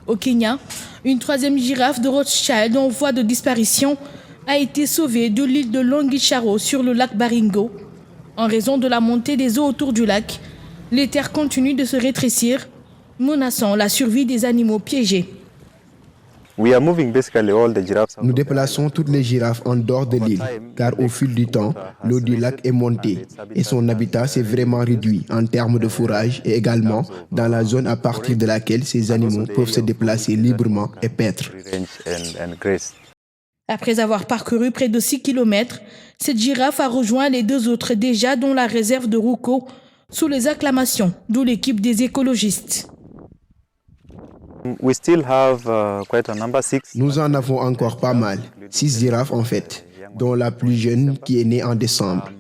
Au Kenya, une troisième girafe de Rothschild en voie de disparition a été sauvée de l'île de Longicharo sur le lac Baringo. En raison de la montée des eaux autour du lac, les terres continuent de se rétrécir, menaçant la survie des animaux piégés. Nous déplaçons toutes les girafes en dehors de l'île, car au fil du temps, l'eau du lac est montée et son habitat s'est vraiment réduit en termes de fourrage et également dans la zone à partir de laquelle ces animaux peuvent se déplacer librement et paître. Après avoir parcouru près de 6 km, cette girafe a rejoint les deux autres déjà dans la réserve de Ruko, sous les acclamations de l'équipe des écologistes. Nous en avons encore pas mal, 6 girafes en fait, dont la plus jeune qui est née en décembre.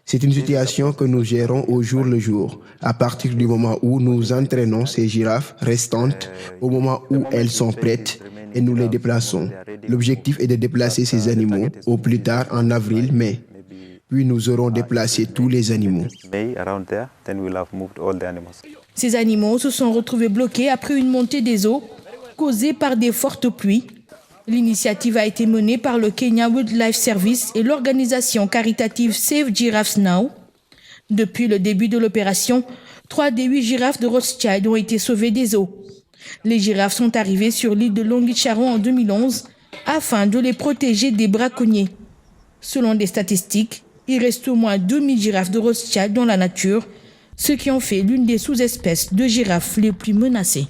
C'est une situation que nous gérons au jour le jour, à partir du moment où nous entraînons ces girafes restantes, au moment où elles sont prêtes, et nous les déplaçons. L'objectif est de déplacer ces animaux au plus tard en avril-mai. Puis nous aurons déplacé tous les animaux. Ces animaux se sont retrouvés bloqués après une montée des eaux causée par des fortes pluies. L'initiative a été menée par le Kenya Wildlife Service et l'organisation caritative Save Giraffes Now. Depuis le début de l'opération, 3 des 8 girafes de Rothschild ont été sauvées des eaux. Les girafes sont arrivées sur l'île de Longicharo en 2011 afin de les protéger des braconniers. Selon des statistiques, il reste au moins 2000 girafes de Rothschild dans la nature, ce qui en fait l'une des sous-espèces de girafes les plus menacées.